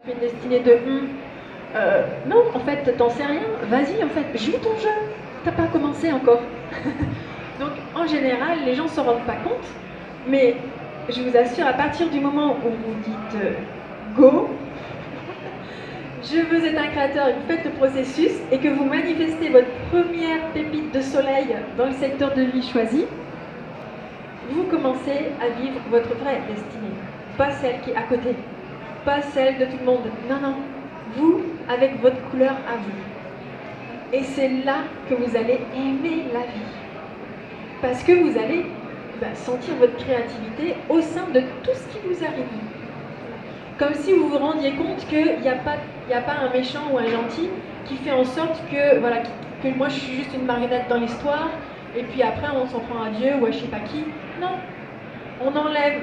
Une destinée de non, en fait, t'en sais rien. Vas-y, en fait, joue ton jeu. T'as pas commencé encore. Donc, en général, les gens s'en rendent pas compte. Mais je vous assure, à partir du moment où vous dites go, je veux être un créateur et que vous faites le processus et que vous manifestez votre première pépite de soleil dans le secteur de vie choisi, vous commencez à vivre votre vraie destinée. Pas celle qui est à côté. Pas celle de tout le monde. Non, non. Vous, avec votre couleur à vous. Et c'est là que vous allez aimer la vie. Parce que vous allez sentir votre créativité au sein de tout ce qui vous arrive. Comme si vous vous rendiez compte qu'il n'y a pas un méchant ou un gentil qui fait en sorte que, voilà, que moi je suis juste une marionnette dans l'histoire, et puis après on s'en prend à Dieu ou à je sais pas qui. Non. On enlève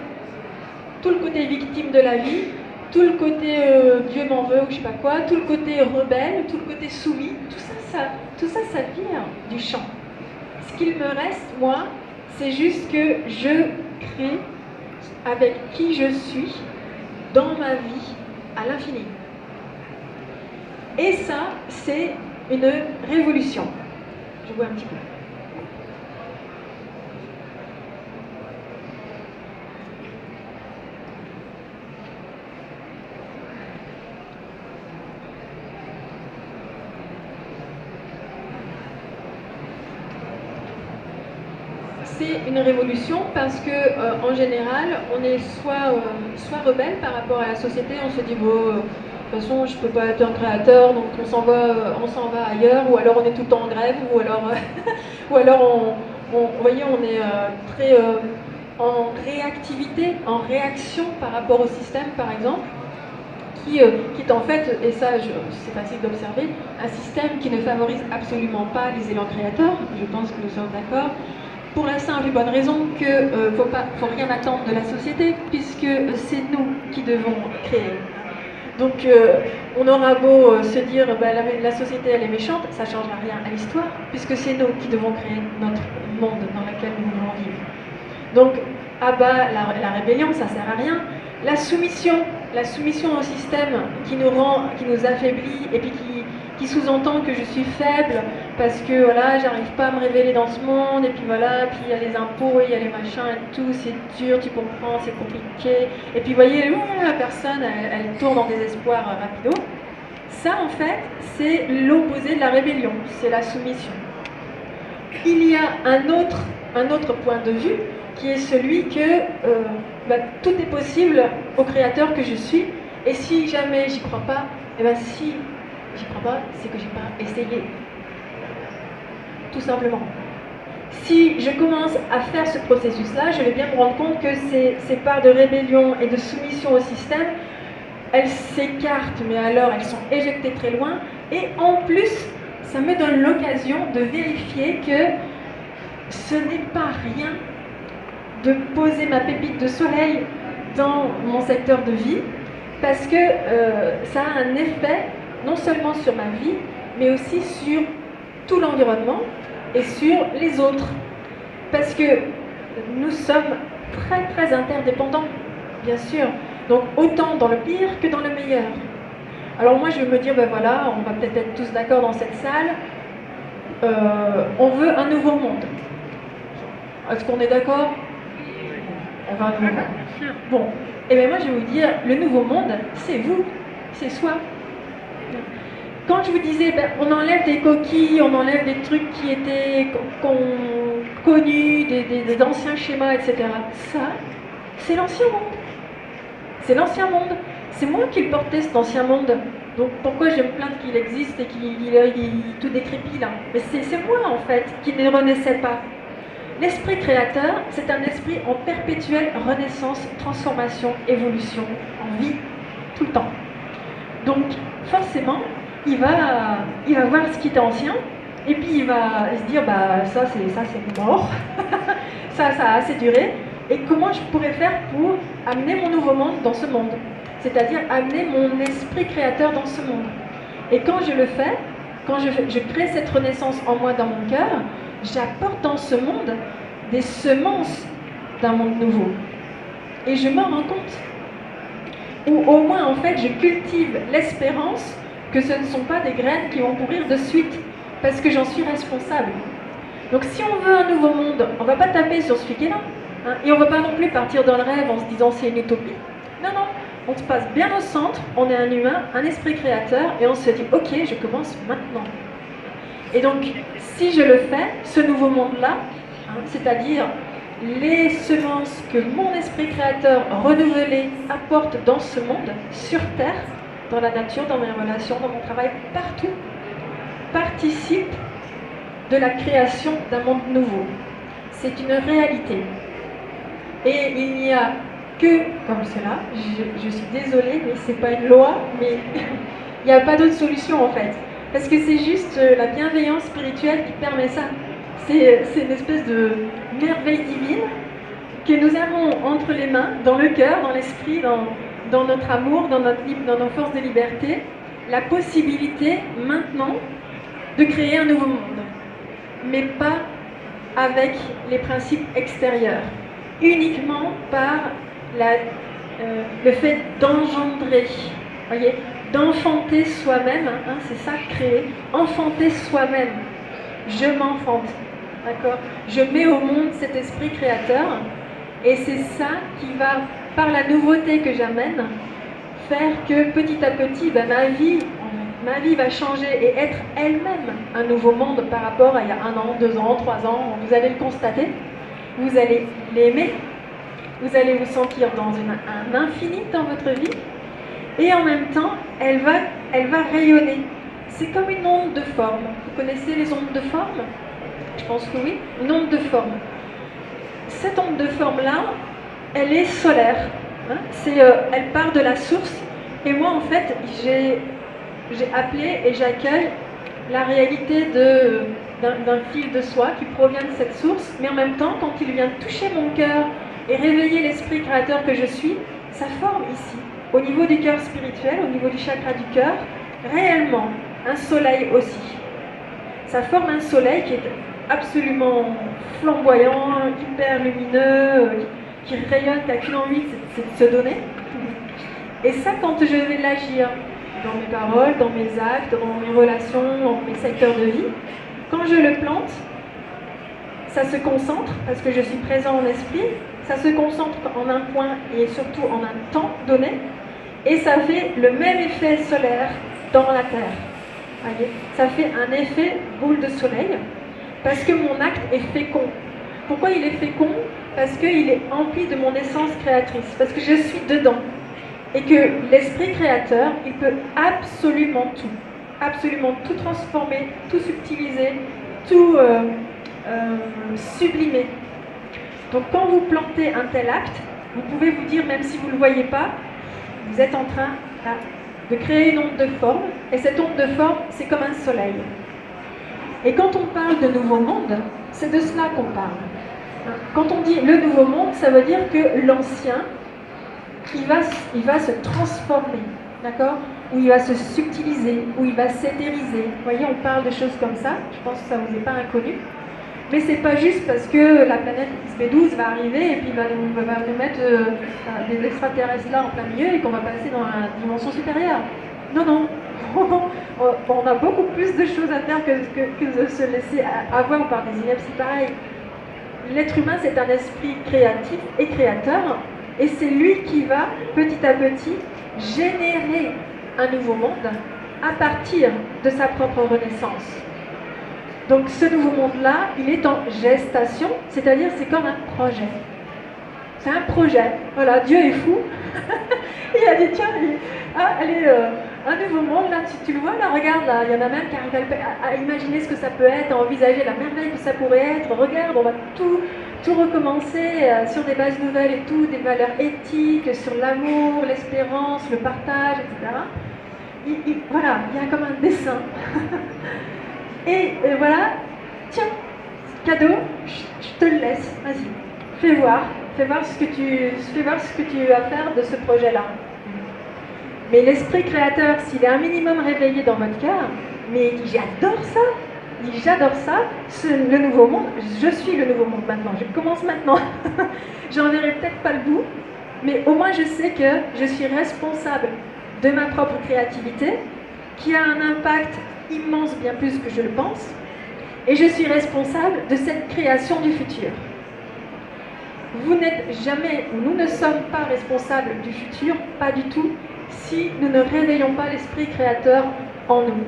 tout le côté victime de la vie, tout le côté Dieu m'en veut ou je sais pas quoi, tout le côté rebelle, tout le côté soumis, tout ça, ça vient du chant. Ce qu'il me reste, moi, c'est juste que je crée avec qui je suis dans ma vie à l'infini. Et ça, c'est une révolution. Je vois un petit peu. C'est une révolution parce que en général, on est soit rebelle par rapport à la société, on se dit bon, de toute façon, je peux pas être un créateur, donc on s'en va ailleurs, ou alors on est tout le temps en grève, ou alors, ou alors vous voyez, on est très en réactivité, en réaction par rapport au système, par exemple, qui est en fait, et ça c'est facile d'observer, un système qui ne favorise absolument pas les élans créateurs. Je pense que nous sommes d'accord. Pour la simple et bonne raison que faut rien attendre de la société, puisque c'est nous qui devons créer. Donc on aura beau se dire la société elle est méchante, ça ne changera rien à l'histoire, puisque c'est nous qui devons créer notre monde dans lequel nous voulons vivre. Donc la rébellion, ça ne sert à rien. La soumission au système qui nous affaiblit et puis qui sous-entend que je suis faible parce que voilà, j'arrive pas à me révéler dans ce monde, et puis voilà, puis il y a les impôts, il y a les machins et tout, c'est dur, tu comprends, c'est compliqué. Et puis vous voyez, la personne, elle tourne en désespoir rapido. Ça, en fait, c'est l'opposé de la rébellion, c'est la soumission. Il y a un autre point de vue qui est celui que tout est possible au créateur que je suis, et si jamais j'y crois pas, et bien si j'y crois pas, c'est que j'ai pas essayé. Tout simplement. Si je commence à faire ce processus-là, je vais bien me rendre compte que ces parts de rébellion et de soumission au système, elles s'écartent, mais alors elles sont éjectées très loin, et en plus, ça me donne l'occasion de vérifier que ce n'est pas rien de poser ma pépite de soleil dans mon secteur de vie, parce que ça a un effet non seulement sur ma vie, mais aussi sur tout l'environnement et sur les autres. Parce que nous sommes très très interdépendants, bien sûr. Donc autant dans le pire que dans le meilleur. Alors moi je vais me dire, ben voilà, on va peut-être être tous d'accord dans cette salle, on veut un nouveau monde. Est-ce qu'on est d'accord? On veut un nouveau monde. Bon, et bien moi je vais vous dire, le nouveau monde, c'est vous, c'est soi. Quand je vous disais, on enlève des coquilles, on enlève des trucs qui étaient connus, des anciens schémas, etc. Ça, c'est l'ancien monde. C'est l'ancien monde. C'est moi qui le portais, cet ancien monde. Donc pourquoi je me plains qu'il existe et qu'il est tout décrépit là? Mais c'est moi en fait qui ne renaissais pas. L'esprit créateur, c'est un esprit en perpétuelle renaissance, transformation, évolution, en vie, tout le temps. Donc forcément, il va voir ce qui est ancien, et puis il va se dire, ça c'est mort, ça a assez duré, et comment je pourrais faire pour amener mon nouveau monde dans ce monde, c'est-à-dire amener mon esprit créateur dans ce monde. Et quand je le fais, quand je crée cette renaissance en moi, dans mon cœur, j'apporte dans ce monde des semences d'un monde nouveau. Et je m'en rends compte. Ou au moins, en fait, je cultive l'espérance que ce ne sont pas des graines qui vont pourrir de suite, parce que j'en suis responsable. Donc si on veut un nouveau monde, on ne va pas taper sur celui qui est là. Hein, et on ne va pas non plus partir dans le rêve en se disant c'est une utopie. Non, non, on se passe bien au centre, on est un humain, un esprit créateur, et on se dit ok, je commence maintenant. Et donc, si je le fais, ce nouveau monde-là, hein, c'est-à-dire les semences que mon esprit créateur renouvelé apporte dans ce monde, sur Terre, dans la nature, dans mes relations, dans mon travail, partout, participent de la création d'un monde nouveau. C'est une réalité. Et il n'y a que comme cela, je suis désolée, mais ce n'est pas une loi, mais il n'y a pas d'autre solution en fait. Parce que c'est juste la bienveillance spirituelle qui permet ça. C'est une espèce de merveille divine que nous avons entre les mains, dans le cœur, dans l'esprit, dans notre amour, dans nos forces de liberté, la possibilité maintenant de créer un nouveau monde. Mais pas avec les principes extérieurs, uniquement par le fait d'engendrer, voyez, d'enfanter soi-même, hein, c'est ça créer, enfanter soi-même. Je m'enfante, d'accord? Je mets au monde cet esprit créateur, et c'est ça qui va, par la nouveauté que j'amène, faire que petit à petit, ben, ma vie va changer et être elle-même un nouveau monde par rapport à il y a 1 an, 2 ans, 3 ans. Vous allez le constater, vous allez l'aimer, vous allez vous sentir dans un infini dans votre vie, et en même temps, elle va rayonner. C'est comme une onde de forme. Vous connaissez les ondes de forme? Je pense que oui. Une onde de forme. Cette onde de forme-là, elle est solaire. Hein, elle part de la source. Et moi, en fait, j'ai appelé et j'accueille la réalité d'un fil de soie qui provient de cette source, mais en même temps, quand il vient toucher mon cœur et réveiller l'esprit créateur que je suis, ça forme ici, au niveau du cœur spirituel, au niveau du chakra du cœur, réellement un soleil aussi. Ça forme un soleil qui est absolument flamboyant, hyper lumineux, qui rayonne, qui n'a qu'une envie, c'est de se donner. Et ça, quand je vais l'agir dans mes paroles, dans mes actes, dans mes relations, dans mes secteurs de vie, quand je le plante, ça se concentre, parce que je suis présent en esprit, ça se concentre en un point et surtout en un temps donné, et ça fait le même effet solaire dans la Terre. Voyez, ça fait un effet boule de soleil, parce que mon acte est fécond. Pourquoi il est fécond? Parce qu'il est empli de mon essence créatrice, parce que je suis dedans. Et que l'esprit créateur, il peut absolument tout transformer, tout subtiliser, tout sublimer. Donc quand vous plantez un tel acte, vous pouvez vous dire, même si vous ne le voyez pas, vous êtes en train là, de créer une onde de forme, et cette onde de forme, c'est comme un soleil. Et quand on parle de nouveau monde, c'est de cela qu'on parle. Quand on dit le nouveau monde, ça veut dire que l'ancien, il va se transformer, d'accord? Où il va se subtiliser, où il va s'éthériser. Vous voyez, on parle de choses comme ça, je pense que ça ne vous est pas inconnu. Mais c'est pas juste parce que la planète XB12 va arriver et puis va nous mettre des extraterrestres là en plein milieu et qu'on va passer dans la dimension supérieure. Non, non. On a beaucoup plus de choses à faire que de se laisser avoir par des inepties pareilles. L'être humain, c'est un esprit créatif et créateur, et c'est lui qui va, petit à petit, générer un nouveau monde à partir de sa propre renaissance. Donc ce nouveau monde-là, il est en gestation, c'est-à-dire c'est comme un projet. C'est un projet. Voilà, Dieu est fou. Il a dit, tiens, allez, un nouveau monde, là, tu le vois, là, regarde, là, il y en a même qui arrivent à imaginer ce que ça peut être, à envisager la merveille que ça pourrait être. Regarde, on va tout recommencer sur des bases nouvelles et tout, des valeurs éthiques, sur l'amour, l'espérance, le partage, etc. Voilà, il y a comme un dessin. Et voilà, tiens, cadeau, je te le laisse, vas-y, fais voir ce que tu vas faire de ce projet-là. Mais l'esprit créateur, s'il est un minimum réveillé dans votre cœur, mais il dit j'adore ça, le nouveau monde, je suis le nouveau monde maintenant, je commence maintenant. J'en verrai peut-être pas le bout, Mais au moins je sais que je suis responsable de ma propre créativité, qui a un impact immense, bien plus que je le pense, et je suis responsable de cette création du futur. Vous n'êtes jamais, ou nous ne sommes pas responsables du futur, pas du tout, si nous ne réveillons pas l'esprit créateur en nous.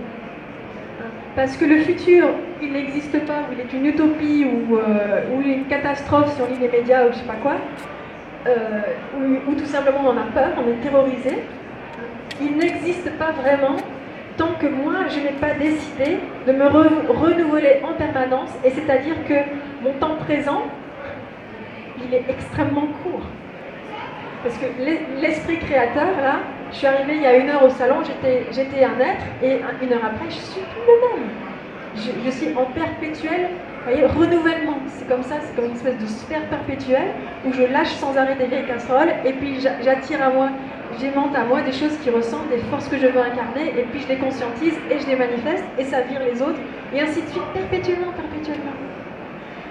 Parce que le futur, il n'existe pas, ou il est une utopie, ou une catastrophe sur les médias, ou je sais pas quoi, ou tout simplement on a peur, on est terrorisé. Il n'existe pas vraiment tant que moi je n'ai pas décidé de me renouveler en permanence, et c'est-à-dire que mon temps présent, il est extrêmement court. Parce que l'esprit créateur, là, je suis arrivée il y a 1 heure au salon, j'étais un être, et 1 heure après, je suis plus le même. Je suis en perpétuel, vous voyez, renouvellement. C'est comme ça, c'est comme une espèce de sphère perpétuelle où je lâche sans arrêt des vieilles casseroles, et puis j'attire à moi, j'aimante à moi des choses qui ressemblent, des forces que je veux incarner, et puis je les conscientise et je les manifeste, et ça vire les autres, et ainsi de suite, perpétuellement, perpétuellement.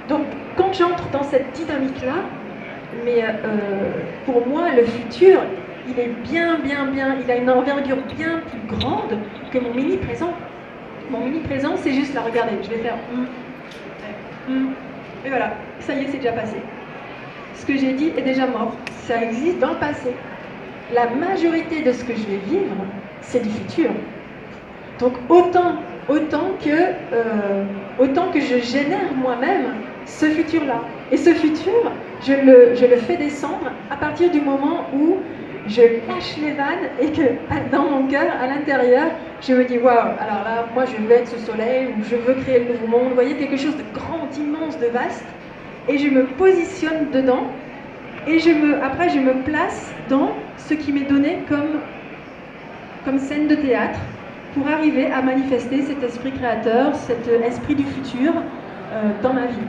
Donc, quand j'entre dans cette dynamique-là, mais pour moi, le futur, il est bien, il a une envergure bien plus grande que mon mini-présent. Mon mini-présent, c'est juste là, regardez, je vais faire et voilà, ça y est, c'est déjà passé. Ce que j'ai dit est déjà mort, ça existe dans le passé. La majorité de ce que je vais vivre, c'est du futur. Donc autant que je génère moi-même ce futur-là. Et ce futur, je le fais descendre à partir du moment où je lâche les vannes et que dans mon cœur, à l'intérieur, je me dis waouh, alors là, moi je veux être ce soleil, ou je veux créer le nouveau monde. Vous voyez, quelque chose de grand, d'immense, de vaste. Et je me positionne dedans. Et après, je me place dans ce qui m'est donné comme scène de théâtre, pour arriver à manifester cet esprit créateur, cet esprit du futur dans ma vie.